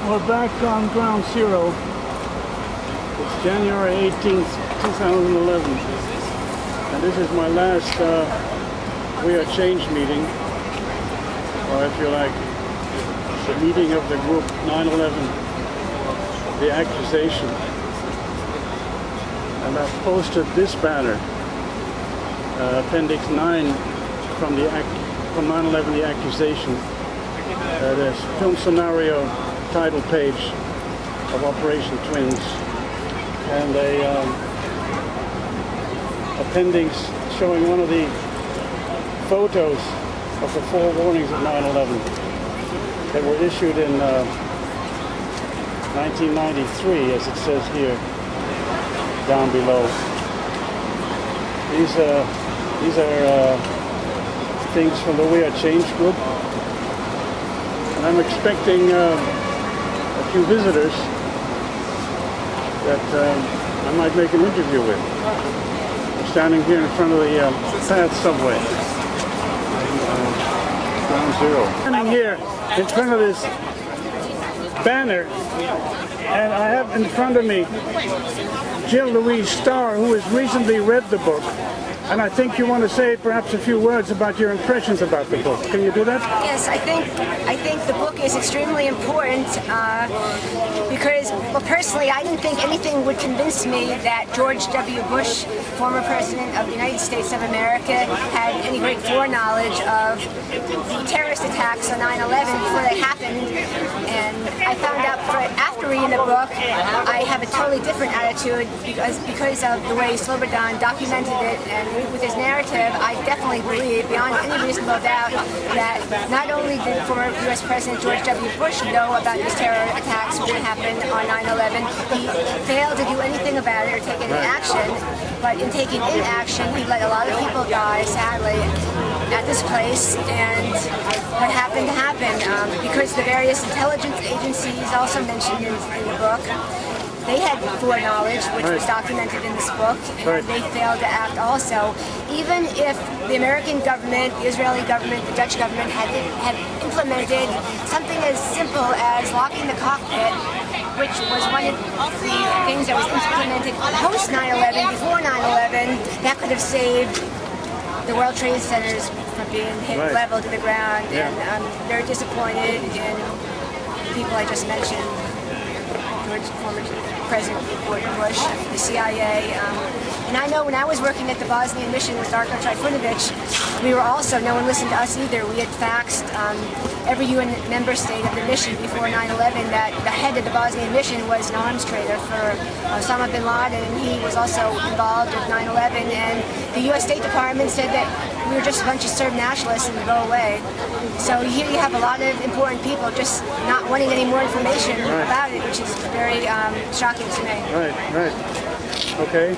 We're back on ground zero. It's January 18th, 2011. And this is my last We Are Change meeting, or if you like, the meeting of the group 9/11, the accusation. And I've posted this banner, Appendix 9 from 9/11, the accusation. There's film scenario title page of Operation Twins, and a appendix showing one of the photos of the 4 warnings of 9/11 that were issued in 1993, as it says here down below. These are things from the We Are Change group, and I'm expecting a few visitors that I might make an interview with. I'm standing here in front of the PATH subway, ground zero. Standing here in front of this banner, and I have in front of me Jill Louise Starr, who has recently read the book, and I think you want to say perhaps a few words about your impressions about the book. Can you do that? Yes, I think the book is extremely important because, well, personally, I didn't think anything would convince me that George W. Bush, former President of the United States of America, had any great foreknowledge of the terrorist attacks on 9/11 before they happened. And I found out after reading the book, I have a totally different attitude because of the way Slobodan documented it, and with his narrative, I definitely believe, beyond any reasonable doubt, that not only did former U.S. President George W. Bush know about these terror attacks which happened on 9/11, he failed to do anything about it or take any action, but in taking action, he let a lot of people die, sadly, at this place. And what happened happened because the various intelligence agencies also mentioned in the book, they had foreknowledge, which was documented in this book, and they failed to act also. Even if the American government, the Israeli government, the Dutch government had implemented something as simple as locking the cockpit, which was one of the things that was implemented post 9/11, before 9/11, that could have saved the World Trade Centers from being hit level to the ground. And I'm very disappointed in the people I just mentioned. Former President George Bush, the CIA, and I know when I was working at the Bosnian mission with Darko Trifunovic, we were also, no one listened to us either. We had faxed every UN member state of the mission before 9/11 that the head of the Bosnian mission was an arms trader for Osama bin Laden, and he was also involved with 9/11, and the U.S. State Department said that we were just a bunch of Serb nationalists and go away. So here you have a lot of important people just not wanting any more information about it, which is very shocking to me. Right. Okay.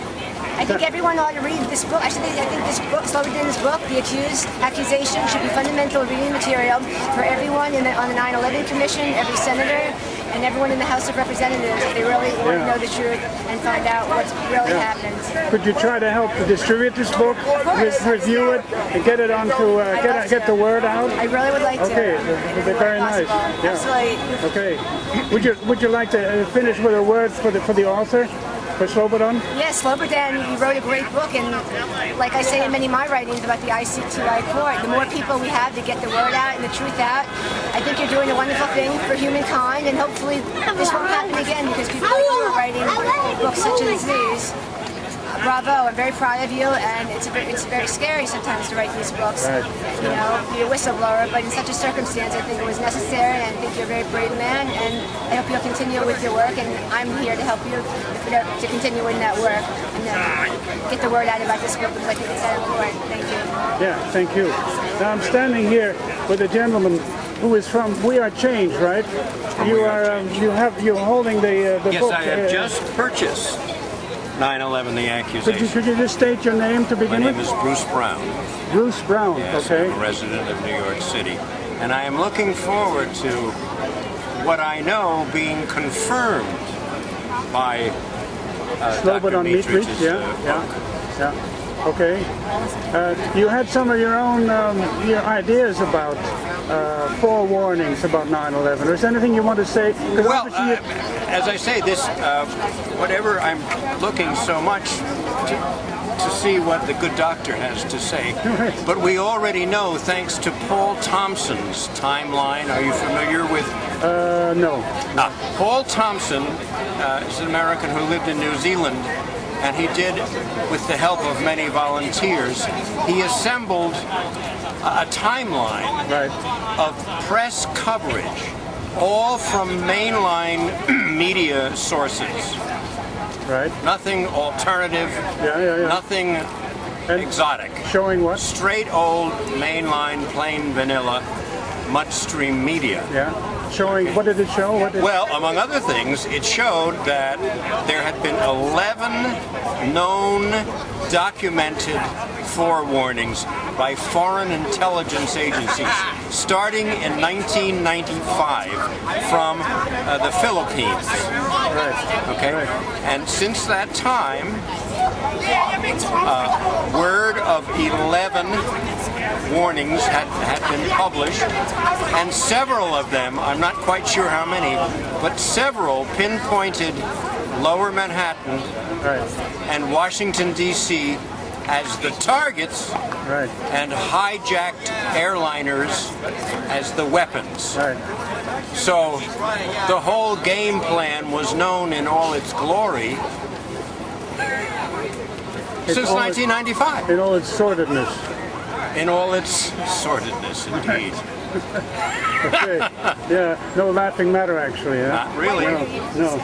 I think everyone ought to read this book. I think this book, Slobodan's book, The Accusation, should be fundamental reading material for everyone on the 9/11 Commission, every senator, and everyone in the House of Representatives if they really want to know the truth and find out what's really happened. Could you try to help distribute this book, review it, and get it onto get the word out? I really would like to. Okay, that would be very nice. Yeah. Absolutely. Okay. Would you like to finish with a word for the author? For Slobodan? Yes, Slobodan, he wrote a great book, and like I say in many of my writings about the IC2I court, the more people we have to get the word out and the truth out, I think you're doing a wonderful thing for humankind, and hopefully this won't happen again because people like you are writing books such as these. Bravo, I'm very proud of you, and it's very scary sometimes to write these books, you know, be a whistleblower, but in such a circumstance I think it was necessary, and I think you're a very brave man, and I hope you'll continue with your work, and I'm here to help you to continue in that work, and get the word out about this book because I think it's that important. Thank you. Yeah, thank you. Now I'm standing here with a gentleman who is from We Are Change, right? You're holding the book. Yes, I have just purchased 9/11, the accusation. Could you just state your name to begin with? My name is Bruce Brown. Bruce Brown, yes, okay. I'm a resident of New York City. And I am looking forward to what I know being confirmed by Dr. Dimitrich's book. Okay. You had some of your own your ideas about forewarnings about 9/11. Is there anything you want to say? Well, as I say, this, whatever, I'm looking so much to see what the good doctor has to say. But we already know, thanks to Paul Thompson's timeline. Are you familiar with? No. Paul Thompson is an American who lived in New Zealand, and he did, with the help of many volunteers, he assembled a timeline of press coverage, all from mainline media sources. Right. Nothing alternative, nothing exotic. Showing what? Straight old mainline, plain vanilla, mudstream media. Yeah. Showing, what did it show? Well, among other things, it showed that there had been 11 known, documented forewarnings by foreign intelligence agencies, starting in 1995 from the Philippines. Right. Okay? Right. And since that time, word of 11 warnings had been published, and several of them, I'm not quite sure how many, but several pinpointed Lower Manhattan and Washington, D.C. as the targets, and hijacked airliners as the weapons. So the whole game plan was known in all its glory since 1995. In all its sordidness. In all its sordidness, indeed. Okay. Yeah, no laughing matter, actually. Not really. No.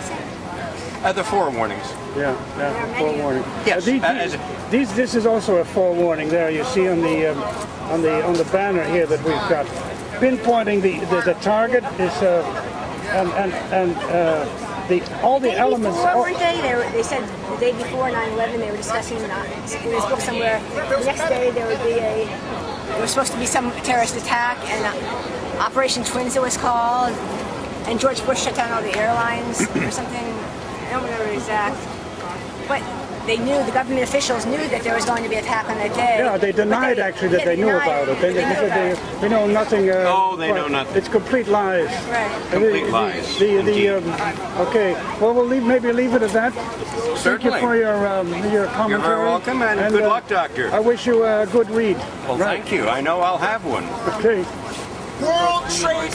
The forewarnings. Yeah, forewarning. Yes. This is also a forewarning. There, you see on the banner here that we've got, pinpointing the target is all the elements. Weren't they said the day before 9/11 they were discussing in this book somewhere. The next day there was supposed to be some terrorist attack, and Operation Twins it was called, and George Bush shut down all the airlines or something. I don't remember the exact, but they knew, the government officials knew that there was going to be an attack on that day. Yeah, they denied actually that they knew about it. They know nothing. No, they know nothing. It's complete lies. Right. Complete lies. Okay. Well, we'll maybe leave it at that. Certainly. Thank you for your commentary. You're very welcome, and good luck, Doctor. I wish you a good read. Well, thank you. I know I'll have one. Okay. World Trade